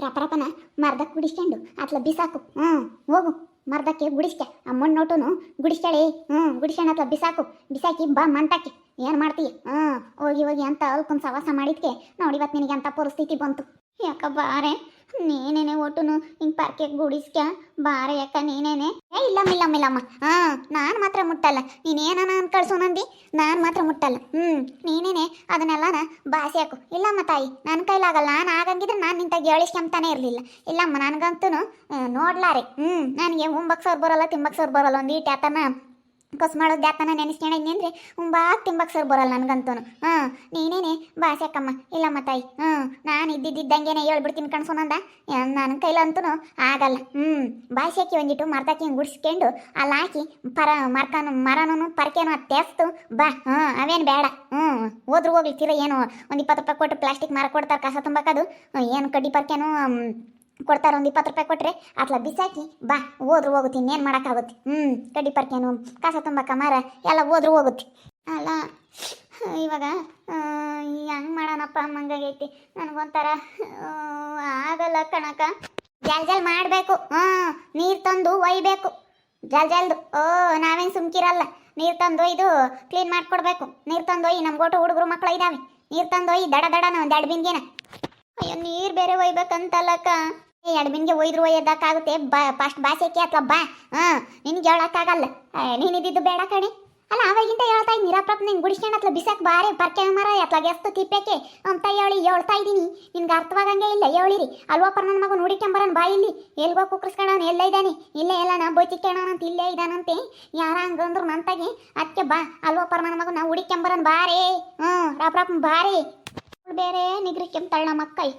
ರಪರಪನ ಮರ್ದಕ್ಕೆ ಗುಡಿಸ್ಕೊಂಡು ಅತ್ಲ ಬಿಸಾಕು ಹೋಗು ಮರ್ದಕ್ಕೆ ಗುಡಿಸ್ಕೆ ಆ ಮಣ್ಣು ನೋಟುನು ಗುಡಿಸ್ತಾಳೆ ಗುಡಿಸ್ಕೊಂಡು ಅತ್ಲ ಬಿಸಾಕು ಬಿಸಾಕಿ ಬಾ ಮಂಟಕ್ಕೆ ಏನು ಮಾಡ್ತೀಯ ಹೋಗಿ ಹೋಗಿ ಅಂತ ಅಲ್ಕೊಂದು ಸವಾಸ ಮಾಡಿದ್ಕೆ ನೋಡಿ ಇವತ್ತು ನಿನಗೆ ಅಂತ ಪರಿಸ್ಥಿತಿ ಬಂತು ಯಾಕ ಬಾರೆ ನೀನೇನೆ ಒಟ್ಟುನು ಹಿಂಗೆ ಪಾರ್ಕೆ ಗುಡಿಸ್ಕ ಬಾರೆ ಯಾಕ ನೀನೇನೆ ಇಲ್ಲಮ್ಮ ನಾನು ಮಾತ್ರ ಮುಟ್ಟಲ್ಲ ನೀನೇನ ಕಳ್ಸು ನಂದಿ ನಾನು ಮಾತ್ರ ಮುಟ್ಟಲ್ಲ ನೀನೇನೆ ಅದನ್ನೆಲ್ಲನ ಬಾಸಿ ಹಾಕು ಇಲ್ಲಮ್ಮ ತಾಯಿ ನನ್ನ ಕೈಲಾಗಲ್ಲ ನಾನು ಆಗಂಗಿದ್ರೆ ನಾನು ನಿಂತಾಗ ಹೇಳಿಸ್ಕೊಂತಾನೆ ಇರಲಿಲ್ಲ ಇಲ್ಲಮ್ಮ ನನಗಂತೂ ನೋಡ್ಲಾರೆ ನನಗೆ ಉಂಬಕ್ಸೋರು ಬರೋಲ್ಲ ತಿಂಬಕ್ಸೋರು ಬರೋಲ್ಲ ಒಂದು ಈಟ್ ಆತನ ಕಸ್ ಮಾಡೋದು ಯಾತನ ನೆನೆಸ್ಕೊಂಡಿದ್ನಿ ಅಂದರೆ ಉಂಬಾಗ ತಿಂಬಕ್ಸೋರು ಬರೋಲ್ಲ ನನಗಂತೂ ನೀನೇನೆ ಬಾಸಿ ಹಾಕಮ್ಮ ಇಲ್ಲಮ್ಮ ತಾಯಿ ನಾನು ಇದ್ದಿದ್ದಂಗೆನೆ ಹೇಳ್ಬಿಡ್ತೀನಿ ಕಣ್ಸೋನಂದ ನನ್ನ ಕೈಲಂತೂ ಆಗಲ್ಲ ಬಾಸಿ ಹಾಕಿ ಒಂದಿಟ್ಟು ಮರ್ದಾಕಿ ಗುಡಿಸ್ಕೊಂಡು ಅಲ್ಲಿ ಹಾಕಿ ಮರನೂ ಪರ್ಕೆನೂ ತೆಸ್ತು ಬಾ ಅವೇನು ಬೇಡ ಹೋದ್ರು ಹೋಗ್ಲಿಕ್ಕಿರ ಏನು ಒಂದು 20 ರೂಪಾಯಿ ಕೊಟ್ಟು ಪ್ಲಾಸ್ಟಿಕ್ ಮರ ಕೊಡ್ತಾರೆ ಕಸ ತುಂಬಕ್ಕದು ಏನು ಕಡ್ಡಿ ಪರ್ಕೆನೂ ಕೊಡ್ತಾರೆ ಒಂದು 20 ರೂಪಾಯಿ ಕೊಟ್ಟರೆ ಅತ್ಲ ಬಿಸಾಕಿ ಬಾ ಹೋದ್ರು ಹೋಗುತ್ತೆ ಇನ್ನೇನು ಮಾಡೋಕ್ಕಾಗುತ್ತೆ ಕಡ್ಡಿ ಪರ್ಕೆನು ಕಸ ತುಂಬಕ್ಕ ಮರ ಎಲ್ಲ ಹೋದ್ರು ಹೋಗುತ್ತೆ ಅಲ್ಲ ಇವಾಗ ಹೆಂಗೆ ಮಾಡೋಣಪ್ಪ ಮಂಗಾಗೈತಿ ನನಗೊಂಥರ ಆಗಲ್ಲ ಕಣಕ ಜಲ್ ಮಾಡಬೇಕು ನೀರು ತಂದು ಒಯ್ಬೇಕು ಜಲ್ದು ನಾವೇನು ಸುಮ್ಕಿರಲ್ಲ ನೀರು ತಂದು ಇದು ಕ್ಲೀನ್ ಮಾಡಿಕೊಡ್ಬೇಕು ನೀರು ತಂದು ಒಯ್ಯಿ ನಮ್ಮ ಗೋಟು ಹುಡುಗರು ಮಕ್ಕಳು ಇದ್ದಾವೆ ನೀರು ತಂದು ಒಯ್ಯಿ ದಡನ ಒಂದು 2 ಬಿಂದಿಗೆನ ಅಯ್ಯೋ ನೀರು ಬೇರೆ ಒಯ್ಬೇಕಂತಲ್ಲಕ್ಕ 2 ಬಿಂದಿಗೆ ಒಯ್ದ್ರು ಒಯ್ಯೋದಕ್ಕಾಗುತ್ತೆ ಫಸ್ಟ್ ಬಾಸೆಕ್ಕೆ ಅಥವಾ ಬಾ ನಿನ್ಗೆ ಹೇಳೋಕ್ಕಾಗಲ್ಲ ನೀನಿದ್ದು ಬೇಡ ಕಣೆ ಅಲ್ಲ ಅವಾಗಿಂತ ಹೇಳ್ತಾ ಇದ್ದೀನಿ ನಿರಾಪ್ರಪ್ ನಿಂಗೆ ಗುಡಿಸ್ಕೊಂಡು ಅತ್ಲ ಬಿಸಾಕ್ ಬಾರೆ ಪರ್ಕೆ ಮರ ಅತ್ಲಾಗ ಎಷ್ಟು ತಿಪ್ಪೇಕೆ ಅಂತ ಹೇಳ್ತಾ ಇದ್ದೀನಿ ನಿನ್ಗೆ ಅರ್ಥವಾಗಂಗೆ ಇಲ್ಲ ಹೇಳಿರಿ ಅಲ್ವಪ್ಪ ನನ್ನ ಮಗ ನೋಡಿಕೊಂಬರನ್ ಬಾ ಇಲ್ಲಿ ಎಲ್ಗೋ ಕುಕ್ಕರ್ಸ್ಕೊಂಡವನು ಎಲ್ಲ ಇದ್ದಾನೆ ಇಲ್ಲೇ ಎಲ್ಲ ನಾ ಬೈತಿಕ್ಕಣವನಂತ ಇಲ್ಲೇ ಇದ್ದಾನಂತೆ ಯಾರ ಹಂಗಂದ್ರು ನಂತಾಗೆ ಅದಕ್ಕೆ ಬಾ ಅಲ್ವಪ್ಪ ನನ್ನ ಮಗ ನಾವು ಹುಡಿಕೊಂಬರನ್ ಬಾರೇ ರಾಪ್ರಾಪ್ ಬಾರೇ ಬೇರೆ ನಿಗ್ರಿಕೆಂತಾಳ ನಮ್ಮ ಅಕ್ಕೈ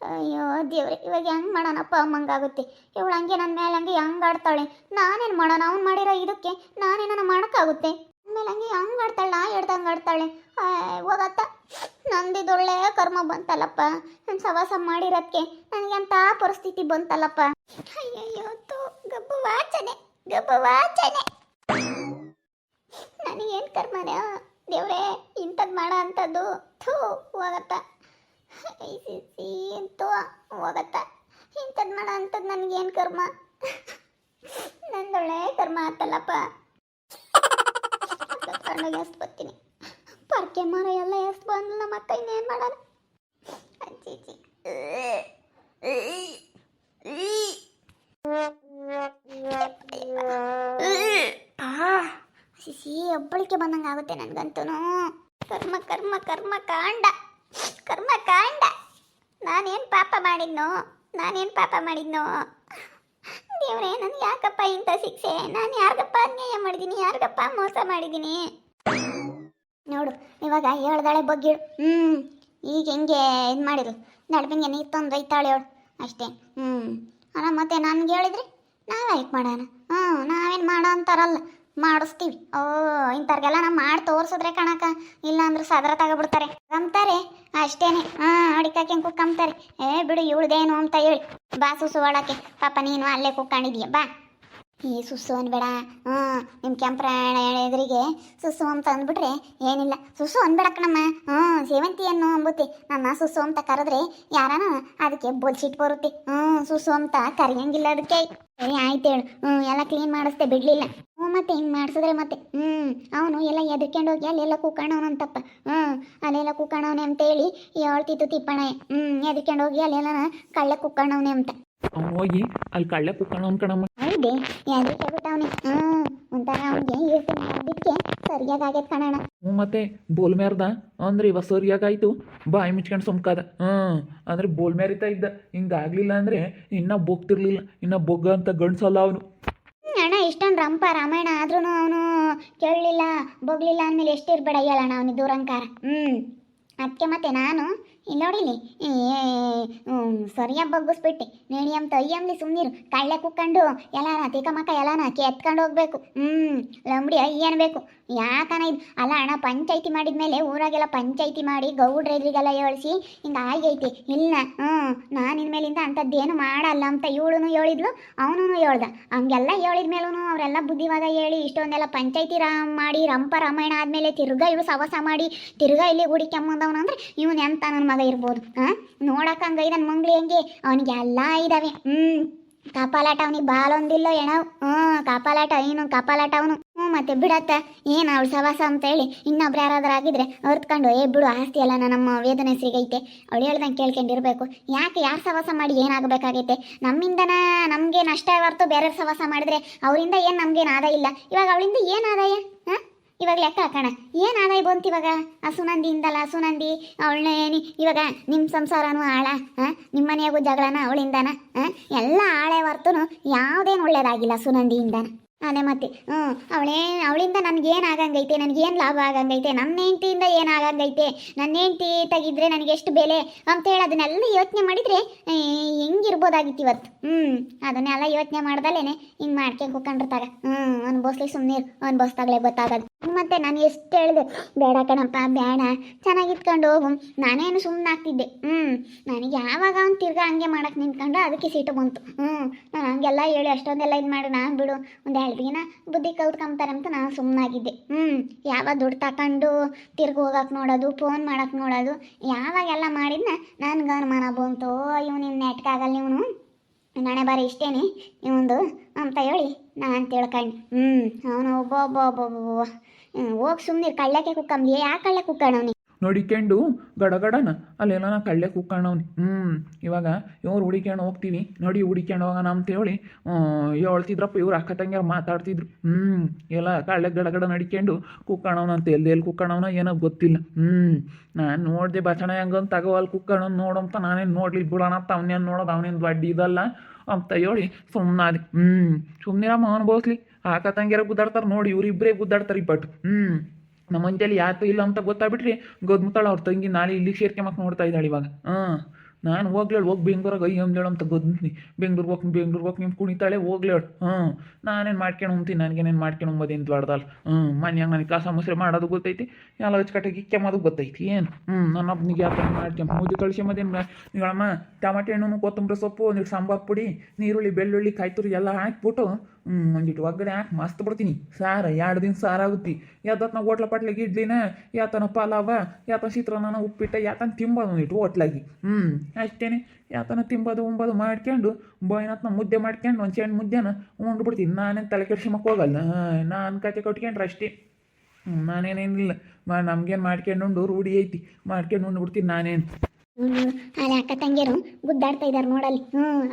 ಅಯ್ಯೋ ದೇವ್ರೆ ಇವಾಗ ಹೆಂಗೆ ಮಾಡೋಣಪ್ಪ ಅಮ್ಮಂಗಾಗುತ್ತೆ ಇವಳು ಹಂಗೆ ನನ್ನ ಮೇಲೆ ಹಂಗೆ ಹೆಂಗೆ ಆಡ್ತಾಳೆ ನಾನೇನು ಮಾಡೋಣ ಅವ್ನು ಮಾಡಿರೋ ಇದಕ್ಕೆ ನಾನೇನ ಮಾಡೋಕ್ಕಾಗುತ್ತೆ ಆಮೇಲೆ ಹಂಗೆ ಹೆಂಗೆ ಆಡ್ತಾಳೆ ನಾ ಹೇಳ್ದಂಗೆ ಆಡ್ತಾಳೆ ಹೋಗತ್ತ ನಂದಿದೊಳ್ಳೆ ಕರ್ಮ ಬಂತಲ್ಲಪ್ಪ ನಾನು ಸವಾಸ ಮಾಡಿರೋದಕ್ಕೆ ನನಗೆ ಅಂಥ ಪರಿಸ್ಥಿತಿ ಬಂತಲ್ಲಪ್ಪ ಅಯ್ಯಯ್ಯೋ ಗಬ್ಬು ವಾಚನೆ ನನಗೇನು ಕರ್ಮನ ದೇವ್ರೆ ಇಂಥದ್ದು ಮಾಡೋ ಅಂಥದ್ದು ಹೋಗತ್ತ ಅಂತೂ ಹೋಗತ್ತ ಇಂಥದ್ದು ಮಾಡೋ ಅಂಥದ್ದು ನನಗೇನು ಕರ್ಮ ನಂದೊಳ್ಳೆ ಕರ್ಮ ಆತಲ್ಲಪ್ಪ ಕರ್ನಾಗ ಎಷ್ಟು ಬರ್ತೀನಿ ಪರ್ಕೆ ಮರ ಎಲ್ಲ ಎಷ್ಟು ಬಂದು ನಮ್ಮ ಅಕ್ಕ ಇನ್ನೇನು ಮಾಡೋಣ ಅಜ್ಜಿ ಸಿಸಿ ಒಬ್ಬಳಿಕೆ ಬಂದಂಗೆ ಆಗುತ್ತೆ ನನಗಂತೂ ಕರ್ಮ ಕಾಂಡ ನಾನೇನು ಪಾಪ ಮಾಡಿದ್ನೋ ದೇವ್ರೆ ನನಗೆ ಯಾಕಪ್ಪ ಇಂಥ ಶಿಕ್ಷೆ ನಾನು ಯಾರಿಗಪ್ಪ ಅನ್ಯಾಯ ಮಾಡಿದ್ದೀನಿ ಯಾರಿಗಪ್ಪ ಮೋಸ ಮಾಡಿದ್ದೀನಿ ನೋಡು ಇವಾಗ ಹೇಳ್ದಾಳೆ ಬಗ್ಗಿಳು ಈಗ ಹೆಂಗೆ ಇದು ಮಾಡಿದ್ರು ನಡ್ಬಿಂಗೆ ನೀರು ತಂದು ಒಯ್ತಾಳೆ ಅವಳು ಅಷ್ಟೇ ಅಲ್ಲ ಮತ್ತೆ ನನಗೆ ಹೇಳಿದ್ರಿ ನಾವೇಕ್ ಮಾಡೋಣ ನಾವೇನು ಮಾಡೋ ಅಂತಾರಲ್ಲ ಮಾಡಿಸ್ತೀವಿ ಇಂಥವ್ರಿಗೆಲ್ಲ ನಾವು ಮಾಡಿ ತೋರಿಸಿದ್ರೆ ಕಣಕ ಇಲ್ಲಾಂದ್ರೆ ಸದರ ತಗೊಬಿಡ್ತಾರೆ ಕಂತಾರೆ ಅಷ್ಟೇನೆ ಅಡಿಕಾಕೆ ಕುಕ್ಕಂತಾರೆ ಬಿಡು ಇವಳ್ದೇನು ಅಂತ ಹೇಳಿ ಬಾ ಸುಸು ಒಳಕ್ಕೆ ಪಾಪ ನೀನು ಅಲ್ಲೇ ಕುಕ್ಕೊಂಡಿದೀಯ ಬಾ ಈ ಸುಸ್ಸು ಅನ್ಬೇಡ ನಿಮ್ಮ ಕೆಂಪ್ರಾಣ ಎದುರಿಗೆ ಸುಸ್ಸು ಅಂತ ಅಂದ್ಬಿಟ್ರೆ ಏನಿಲ್ಲ ಸುಸ್ಸು ಅನ್ಬೇಡ ಕಣಮ್ಮ ಸೇವಂತಿ ಅನ್ನೋ ಅಂಬುತ್ತೆ ನನ್ನ ಸುಸ್ಸು ಅಂತ ಕರೆದ್ರೆ ಯಾರನ ಅದಕ್ಕೆ ಬೊಲ್ಸಿಟ್ಟು ಬರುತ್ತೆ ಸುಸ್ಸು ಅಂತ ಕರಿಯಂಗಿಲ್ಲ ಅದಕ್ಕೆ ಸರಿ ಆಯ್ತು ಹೇಳು ಎಲ್ಲ ಕ್ಲೀನ್ ಮಾಡಿಸ್ದೆ ಬಿಡಲಿಲ್ಲ ಮತ್ತೆ ಹಿಂಗೆ ಮಾಡಿಸಿದ್ರೆ ಮತ್ತೆ ಅವನು ಎಲ್ಲ ಎದ್ಕೊಂಡು ಹೋಗಿ ಅಲ್ಲೆಲ್ಲ ಕೂಕಣವನಂತಪ್ಪ ಅಲ್ಲೆಲ್ಲ ಕೂಕಣವನೆ ಅಂತೇಳಿ ಹೇಳ್ತಿತ್ತು ತಿಪ್ಪಣ ಎದ್ಕೊಂಡು ಹೋಗಿ ಅಲ್ಲೆಲ್ಲ ಕಳ್ಳ ಕುಕ್ಕಣವನೆ ಅಂತ ಅವ್ನು ಹೋಗಿ ಅಲ್ಲಿ ಕಳ್ಳೆ ಕುಕ್ಕಣವನ್ ಕಣಮ್ಮ ಹೌದೇ ಎದಕ್ಕೆ ಬಿಟ್ಟವನೆ ಒಂಥರ ಅವನಿಗೆ ಹೇಳ್ತೀನಿ ಅದಕ್ಕೆ ಸರಿಯಾಗೈತೆ ಕಣಣ ಮತ್ತೆ ಬೋಲ್ ಮೇರ್ದ ಅಂದ್ರೆ ಇವಾಗ ಸರಿಯಾಗಾಯ್ತು ಬಾಯಿ ಮುಚ್ಕೊಂಡು ಸುಮ್ಕಾದ ಅಂದ್ರೆ ಬೋಲ್ ಮೇರಿತಾ ಇದ್ದ ಹಿಂಗಾಗ್ಲಿಲ್ಲ ಅಂದ್ರೆ ಇನ್ನ ಬೊಗ್ತಿರ್ಲಿಲ್ಲ ಇನ್ನ ಬೊಗ್ಗ ಅಂತ ಗಂಡ್ಸಲ್ಲ ಅವನು ಅಣ್ಣ ಇಷ್ಟೊಂದು ರಂಪ ರಾಮಾಯಣ ಆದ್ರೂ ಅವನು ಕೇಳಲಿಲ್ಲ ಬೊಗ್ಲಿಲ್ಲ ಅಂದಮೇಲೆ ಎಷ್ಟಿರ್ಬೇಡ ಹೇಳಣ್ಣ ಅವನಿಗೆ ದೂರಂಕಾರ ಅದಕ್ಕೆ ಮತ್ತೆ ನಾನು ಇಲ್ಲಿ ನೋಡಿಲಿ ಸರಿಯಾಗಿ ಬಗ್ಗಿಸ್ಬಿಟ್ಟೆ ನೇಣಿಯಂತ ಅಯ್ಯಮ್ಲಿ ಸುಮ್ಮನಿರು ಕಳ್ಳೆ ಕುಕ್ಕೊಂಡು ಎಲ್ಲಾನ ತಿಕ್ಕಮಕ್ಕ ಎಲ್ಲಾನ ಎತ್ಕೊಂಡು ಹೋಗ್ಬೇಕು ಲಂಬಡಿ ಅಯ್ಯ ಅನ್ಬೇಕು ಯಾಕನ ಇದು ಅಲ್ಲ ಅಣ್ಣ, ಪಂಚಾಯ್ತಿ ಮಾಡಿದ್ಮೇಲೆ ಊರಾಗೆಲ್ಲ ಪಂಚಾಯ್ತಿ ಮಾಡಿ ಗೌಡ್ರ ಎದುರಿಗೆಲ್ಲ ಹೇಳ್ಸಿ ಹಿಂಗೆ ಆಗೈತಿ. ಇಲ್ಲ ನಾನು ಇನ್ಮೇಲಿಂದ ಅಂಥದ್ದೇನು ಮಾಡಲ್ಲ ಅಂತ ಇವಳು ಹೇಳಿದ್ಲು, ಅವನು ಹೇಳ್ದ. ಹಂಗೆಲ್ಲ ಹೇಳಿದ್ಮೇಲೂ ಅವರೆಲ್ಲ ಬುದ್ಧಿವಾದ ಹೇಳಿ ಇಷ್ಟೊಂದೆಲ್ಲ ಪಂಚಾಯ್ತಿ ಮಾಡಿ ರಂಪ ರಾಮಾಯಣ ಆದಮೇಲೆ ತಿರ್ಗಾ ಇವಳು ಸವಾಸ ಮಾಡಿ ತಿರ್ಗಾ ಇಲ್ಲಿ ಗುಡಿ ಕೆಮ್ಮಂದವನು ಅಂದರೆ ಇವನು ಎಂತ ನನ್ನ ಮಗ ಇರ್ಬೋದು. ನೋಡಕ್ಕಂಗ ನನ್ನ ಮಂಗ್ಳಿ ಹಂಗೆ ಅವನಿಗೆ ಎಲ್ಲ ಇದ್ದಾವೆ. ಕಪಾಲಾಟ ಅವನಿಗೆ ಬಾಲೊಂದಿಲ್ಲ ಎಣವು. ಕಪಾಲಾಟ ಏನು ಕಪಾಲಾಟ ಅವನು. ಮತ್ತೆ ಬಿಡತ್ತ ಏನು ಅವಳು ಸವಾಸ ಅಂತ ಹೇಳಿ ಇನ್ನೊಬ್ರು ಯಾರಾದ್ರೂ ಆಗಿದ್ರೆ ಹೊರ್ತ್ಕೊಂಡು ಬಿಡು ಆಸ್ತಿ ಎಲ್ಲ ನಮ್ಮ ವೇದನೆ ಸಿಗೈತೆ ಅವಳು ಹೇಳ್ದಂಗೆ ಕೇಳ್ಕೊಂಡಿರ್ಬೇಕು. ಯಾಕೆ ಯಾರು ಸವಾಸ ಮಾಡಿ ಏನಾಗಬೇಕಾಗೈತೆ? ನಮ್ಮಿಂದನ ನಮಗೆ ನಷ್ಟ ಹೊರ್ತು ಬೇರೆ ಸವಾಸ ಮಾಡಿದ್ರೆ ಅವರಿಂದ ಏನು ನಮಗೇನು ಆದಾಯ ಇಲ್ಲ. ಇವಾಗ ಅವಳಿಂದ ಏನು ಆದಾಯ? ಇವಾಗ ಲೆಕ್ಕ ಹಾಕೋಣ, ಏನು ಆದಾಯ ಬಂತು ಇವಾಗ? ಆ ಸುನಂದಿಯಿಂದಲ್ಲ, ಸುನಂದಿ ಅವಳನ್ನೇ ಇವಾಗ ನಿಮ್ಮ ಸಂಸಾರನೂ ಹಾಳ, ನಿಮ್ಮ ಮನೆಯಾಗೂ ಜಗಳನ ಅವಳಿಂದನ, ಎಲ್ಲ ಹಾಳೆ ಹೊರ್ತೂ ಯಾವುದೇನು ಒಳ್ಳೇದಾಗಿಲ್ಲ ಸುನಂದಿಯಿಂದನ. ಅದೇ ಮತ್ತೆ ಅವಳಿಂದ ನನಗೇನು ಆಗಂಗೈತೆ, ನನಗೇನು ಲಾಭ ಆಗಂಗೈತೆ, ನನ್ನ ಹೆಂಡತಿಯಿಂದ ಏನು ಆಗಂಗೈತೆ, ನನ್ನ ಹೆಂಡತಿ ತೆಗಿದ್ರೆ ನನಗೆ ಎಷ್ಟು ಬೆಲೆ ಅಂತೇಳಿ ಅದನ್ನೆಲ್ಲ ಯೋಚನೆ ಮಾಡಿದರೆ ಹೆಂಗಿರ್ಬೋದಾಗಿತ್ತು ಇವತ್ತು. ಅದನ್ನೆಲ್ಲ ಯೋಚನೆ ಮಾಡ್ದಲೇ ಹಿಂಗೆ ಮಾಡ್ಕೊಂಡು ಕುತ್ಕೊಂಡಿರ್ತಾಗ ಅನ್ಬೋಸ್ಲಿ ಸುಮ್ಮನೆ ಅನ್ಬೋಸ್ದಾಗಲೇ ಗೊತ್ತಾಗೋದು. ಮತ್ತೆ ನಾನು ಎಷ್ಟು ಹೇಳಿದೆ, ಬೇಡ ಕಣಪ್ಪ ಬೇಡ, ಚೆನ್ನಾಗಿತ್ಕೊಂಡು ಹೋಗು, ನಾನೇನು ಸುಮ್ಮನೆ ಆಗ್ತಿದ್ದೆ. ನನಗೆ ಯಾವಾಗ ಅವ್ನು ತಿರ್ಗಾ ಹಂಗೆ ಮಾಡಕ್ಕೆ ನಿಂತ್ಕೊಂಡು ಅದಕ್ಕೆ ಸೀಟು ಬಂತು. ನಾನು ಹಂಗೆಲ್ಲ ಹೇಳಿ ಅಷ್ಟೊಂದೆಲ್ಲ ಇದು ಮಾಡಿ ನಾನು ಬಿಡು ಒಂದು 2 ದಿನ ಬುದ್ಧಿ ಕಲ್ತ್ಕೊಂತಾರೆ ಅಂತ ನಾನು ಸುಮ್ಮನಾಗಿದ್ದೆ. ಯಾವಾಗ ದುಡ್ಡು ತಗೊಂಡು ತಿರ್ಗಿ ಹೋಗಕ್ಕೆ ನೋಡೋದು, ಫೋನ್ ಮಾಡಕ್ಕೆ ನೋಡೋದು, ಯಾವಾಗೆಲ್ಲ ಮಾಡಿದ್ನ ನನಗೆ ಅನುಮಾನ ಬಂತು, ಇವನು ನೆಟ್ಕಾಗಲ್ಲ, ಇವನು ನಾಳೆ ಬಾರಿ ಇಷ್ಟೇನೆ ಇವಂದು ಅಂತ ಹೇಳಿ ನಾನು ತಿಳ್ಕೊಂಡು ಅವನು ಒಬ್ಬ ಹೋಗಿ ಸುಮ್ಮನೆ ಕಳ್ಳಕ್ಕೆ ಕುಕ್ಕಂಬಿ. ಯಾಕೆ ಕಳ್ಳೆ ಕುಕ್ಕಣವ್ನಿ ನೋಡಿಕೊಂಡು ಗಡಗಡನ ಅಲ್ಲೆಲ್ಲ ನಾ ಕಳ್ಳೆ ಕುಕ್ಕಣವ್ನಿ. ಇವಾಗ ಇವ್ರು ಹುಡಿಕೊಂಡು ಹೋಗ್ತೀವಿ ನೋಡಿ, ಹುಡಿಕೊಂಡು ಹೋಗೋಣ ಅಂತೇಳಿ ಹೇಳ್ತಿದ್ರಪ್ಪ ಇವ್ರು ಅಕ್ಕ ತಂಗಿಯರು ಮಾತಾಡ್ತಿದ್ರು. ಎಲ್ಲ ಕಳ್ಳೆ ಗಡಗಡ ನಡಿಕೊಂಡು ಕುಕ್ಕಣವನ ಅಂತ ಎಲ್ಲಿ ಕುಕ್ಕಣವನ ಏನೋ ಗೊತ್ತಿಲ್ಲ. ನಾನು ನೋಡಿದೆ ಬಚಣ ಹೆಂಗಂತ ತಗೋವಲ್ಲಿ ಕುಕ್ಕಣವ್ ನೋಡಂತ ನಾನೇನು ನೋಡ್ಲಿಲ್ಲ ಬಿಡೋಣ ಅಂತ ಅವನೇನು ನೋಡೋದು, ಅವನೇನು ಬಡ್ಡಿ ಇದಲ್ಲ ಅಂತ ಹೇಳಿ ಸುಮ್ಮನಾದೆ. ಸುಮ್ಮನಿರಮ್ಮ ಅನುಭವಿಸ್ಲಿ, ಅಕ್ಕ ತಂಗಿಯರ ಗುದ್ದಾಡ್ತಾರೆ ನೋಡಿ, ಇವರಿಬ್ಬರೇ ಗುದ್ದಾಡ್ತಾರೆ ಬಟ್ ನಮ್ಮ ಮಂಜಲ್ಲಿ ಯಾತು ಇಲ್ಲ ಅಂತ ಗೊತ್ತಾಗ್ಬಿಟ್ರಿ ಗೊದ್ಮುತ್ತಾಳ ಅವ್ರ ತಂಗಿ ನಾಳೆ ಇಲ್ಲಿಗೆ ಸೇರ್ಕೊಂಬಕ್ಕೆ ನೋಡ್ತಾ ಇದ್ದಾಳೆ ಇವಾಗ. ನಾನು ಹೋಗ್ಲೇಳು, ಹೋಗಿ ಬೆಂಗ್ಳೂರಾಗ ಅಯ್ಯಂದೇಳು ಅಂತ ಗೊದ್ತೀನಿ, ಬೆಂಗ್ಳೂರಿಗೆ ಹೋಗಿ ನಿಮ್ಮ ಕುಣಿತಾಳೆ ಹೋಗ್ಲೇಳು. ನಾನೇನು ಮಾಡ್ಕೊಂಡು ಉಂತೀನಿ, ನನಗೇನೇನು ಮಾಡ್ಕೊಂಡು ಉಂಬೋದೇನು ದೊಡ್ಡದಲ್ಲ. ಮನ್ಯಾಗ ನನಗೆ ಕಸ ಮೊಸರು ಮಾಡೋದು ಗೊತ್ತೈತಿ, ಎಲ್ಲ ಹಚ್ಕಟ್ಟಿಗೆ ಕೆಮ್ಮೋದು ಗೊತ್ತೈತಿ. ಏನು ನನ್ನ ಒಬ್ಬನಿಗೆ ಯಾವ ಥರ ಮಾಡ್ಕೊಂಬ ಮುದ್ದೆ ಕಳ್ಸ್ಕೊಂಬೋದೇನು ನೀಗಳಮ್ಮ, ಟಮಾಟೆ ಹಣ್ಣು ಕೊತ್ತಂಬರಿ ಸೊಪ್ಪು, ಒಂದಿಟ್ಟು ಸಾಂಬಾರು ಪುಡಿ, ನೀರುಳ್ಳಿ ಬೆಳ್ಳುಳ್ಳಿ ಕಾಯ್ತುರಿ ಎಲ್ಲ ಹಾಕ್ಬಿಟ್ಟು ಒಂದಿಟ್ಟು ಒಗ್ಗಡೆ ಹಾಕಿ ಮಸ್ತ್ ಬಿಡ್ತೀನಿ ಸಾರು. 2 ದಿನ ಸಾರಾಗುತ್ತೆ. ಯಾತನ ಹೋಟ್ಲ ಪಟ್ಲಿಗೆ ಇಡ್ಲಿನ, ಯಾತನ ಪಲಾವ, ಯಾತನ ಚಿತ್ರಾನ್ನ ಉಪ್ಪಿಟ್ಟ, ಯಾತನ ತಿಂಬೋದು ಒಂದಿಟ್ಟು ಹೋಟ್ಲಾಗಿ. ಅಷ್ಟೇನೆ ಯಾತನ ತಿಂಬೋದು ಉಂಬೋದು ಮಾಡ್ಕೊಂಡು ಬಾಯಿನತ್ನ ಮುದ್ದೆ ಮಾಡ್ಕೊಂಡು ಒಂದು ಚೆಂಡು ಮುದ್ದೆನ ಉಂಡ್ಬಿಡ್ತೀನಿ. ನಾನೇನು ತಲೆ ಕೆಡ್ಸ್ಕೊಂಬಕ್ಕೆ ಹೋಗಲ್ಲ, ನಾನು ಕತೆ ಕಟ್ಕೊಂಡ್ರೆ ಅಷ್ಟೇ. ನಾನೇನೇನಿಲ್ಲ, ನಮ್ಗೇನು ಮಾಡ್ಕೊಂಡು ರೂಢಿ ಐತಿ, ಮಾಡ್ಕೊಂಡು ಉಂಡ್ಬಿಡ್ತೀನಿ ನಾನೇನು. ಅಲ್ಲಿ ಅಕ್ಕ ತಂಗಿಯರು ಗುದ್ದಾಡ್ತಾ ಇದ್ದಾರೆ ನೋಡಲ್ಲಿ.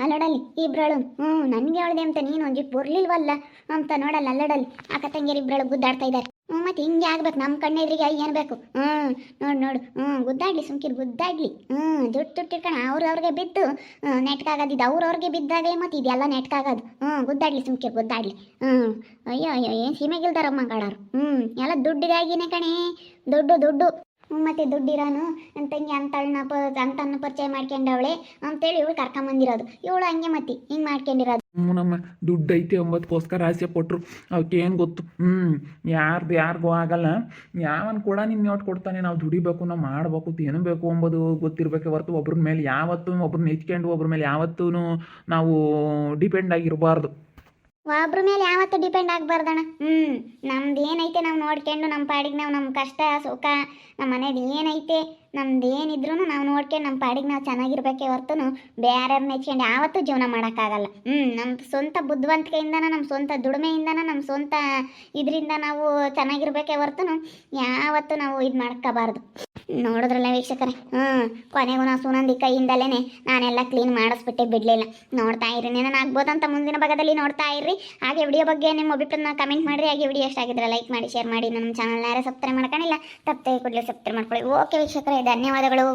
ಅಲ್ಲೋಡಲ್ಲಿ ಇಬ್ರಳು ನನಗೆ ಹೇಳ್ದೆ ಅಂತ ನೀನು ಒಂದಿಟ್ಟು ಬರ್ಲಿಲ್ವಲ್ಲ ಅಂತ ನೋಡಲ್ಲ, ಅಲ್ಲೋಡಲ್ಲಿ ಅಕ್ಕ ತಂಗಿಯರು ಇಬ್ರಳು ಗುದ್ದಾಡ್ತಾ ಇದ್ದಾರೆ. ಮತ್ತೆ ಹಿಂಗೆ ಆಗ್ಬೇಕು, ನಮ್ಮ ಕಣ್ಣೆದ್ರಿಗೆ ಏನು ಬೇಕು? ನೋಡು ಗುದ್ದಾಡ್ಲಿ, ಸುಮ್ಕಿರು ಗುದ್ದಾಡ್ಲಿ. ದುಡ್ಡು ಇಟ್ಕೊಂಡು ಅವ್ರವ್ರಿಗೆ ಬಿದ್ದು ನೆಟ್ಕಾಗೋದಿದ್ದು, ಅವ್ರವ್ರಿಗೆ ಬಿದ್ದಾಗಲೇ ಮತ್ತೆ ಇದೆಲ್ಲ ನೆಟ್ಕಾಗೋದು. ಗುದ್ದಾಡ್ಲಿ, ಸುಮ್ಕಿರು ಗುದ್ದಾಡ್ಲಿ. ಅಯ್ಯೋ ಏನು ಸೀಮೆಗಿಲ್ದಾರಮ್ಮ ಗಾಡಾರು. ಎಲ್ಲ ದುಡ್ಡಿಗಾಗಿನೇ ಕಣೆ, ದುಡ್ಡು. ಮತ್ತೆ ದುಡ್ಡಿರೋನು ತಂಗಿ ಅಂತನ್ನ ಪರಿಚಯ ಮಾಡ್ಕೊಂಡವಳೆ ಅಂತೇಳಿ ಇವಳು ಕರ್ಕೊಂಬಂದಿರೋದು. ಇವಳು ಹಂಗೆ ಮತ್ತೆ ಹಿಂಗೆ ಮಾಡ್ಕೊಂಡಿರೋದು. ನಮ್ಮ ದುಡ್ಡು ಐತೆ ಅಂಬೋದಕ್ಕೋಸ್ಕರ ಆಸೆ ಪಟ್ಟರು, ಅವಕ್ಕೆ ಏನು ಗೊತ್ತು. ಯಾರಿಗೂ ಆಗಲ್ಲ. ಯಾವನ್ ಕೂಡ ನಿನ್ನ ನೋಟ್ ಕೊಡ್ತಾನೆ, ನಾವು ದುಡಿಬೇಕು, ನಾವು ಮಾಡಬೇಕು, ಏನು ಬೇಕು ಅಂಬೋದು ಗೊತ್ತಿರಬೇಕೆ ಹೊರತು ಒಬ್ರ ಮೇಲೆ ಯಾವತ್ತೂ ಒಬ್ರನ್ನ ಹೆಚ್ಕೊಂಡು ಒಬ್ರ ಮೇಲೆ ಯಾವತ್ತೂ ನಾವು ಡಿಪೆಂಡ್ ಆಗಿರಬಾರ್ದು. ಒಬ್ರ ಮೇಲೆ ಯಾವತ್ತೂ ಡಿಪೆಂಡ್ ಆಗಬಾರ್ದಣ್ಣ. ನಮ್ದು ಏನೈತೆ ನಾವು ನೋಡ್ಕೊಂಡು ನಮ್ಮ ಪಾಡಿಗೆ ನಾವು, ನಮ್ಮ ಕಷ್ಟ ಸುಖ, ನಮ್ಮ ಮನೇದು ಏನೈತೆ ನಮ್ದು ಏನಿದ್ರು ನಾವು ನೋಡ್ಕೊಂಡು ನಮ್ಮ ಪಾಡಿಗೆ ನಾವು ಚೆನ್ನಾಗಿರ್ಬೇಕೇ ಹೊರತು ಬೇರೆಯವ್ರನ್ನ ನೆಚ್ಕೊಂಡು ಯಾವತ್ತೂ ಜೀವನ ಮಾಡೋಕ್ಕಾಗಲ್ಲ. ನಮ್ಮ ಸ್ವಂತ ಬುದ್ಧಿವಂತಿಕೆಯಿಂದನ, ನಮ್ಮ ಸ್ವಂತ ದುಡಿಮೆಯಿಂದನ, ನಮ್ಮ ಸ್ವಂತ ಇದರಿಂದ ನಾವು ಚೆನ್ನಾಗಿರ್ಬೇಕೇ ಹೊರತು ಯಾವತ್ತೂ ನಾವು ಇದು ಮಾಡ್ಕೋಬಾರ್ದು. ನೋಡಿದ್ರಲ್ಲ ವೀಕ್ಷಕರೇ, ಕೊನೆಗೂ ನಾವು ಸುನಂದಿ ಕೈಯಿಂದಲೇ ನಾನೆಲ್ಲ ಕ್ಲೀನ್ ಮಾಡಿಸ್ಬಿಟ್ಟೆ, ಬಿಡಲಿಲ್ಲ. ನೋಡ್ತಾ ಇರಿ, ನಾನು ಆಗ್ಬೋದಂತ ಮುಂದಿನ ಭಾಗದಲ್ಲಿ ನೋಡ್ತಾ ಇರ್ರಿ. ಹಾಗೆ ವಿಡಿಯೋ ಬಗ್ಗೆ ನಿಮ್ಮ ಅಭಿಪ್ರಾಯನ ಕಮೆಂಟ್ ಮಾಡಿರಿ. ಹಾಗೆ ವಿಡಿಯೋ ಎಷ್ಟಾಗಿದ್ರೆ ಲೈಕ್ ಮಾಡಿ, ಶೇರ್ ಮಾಡಿ. ನಮ್ಮ ಚಾನಲ್ನ ಯಾರೇ ಸಬ್ಸ್ಕ್ರೈಬ್ ಮಾಡ್ಕೊಂಡಿಲ್ಲ ತಪ್ಪದೆ ಕೂಡಲೇ ಸಬ್ಸ್ಕ್ರೈಬ್ ಮಾಡ್ಕೊಳ್ಳಿ. ಓಕೆ ವೀಕ್ಷಕರೇ, ಧನ್ಯವಾದಗಳು.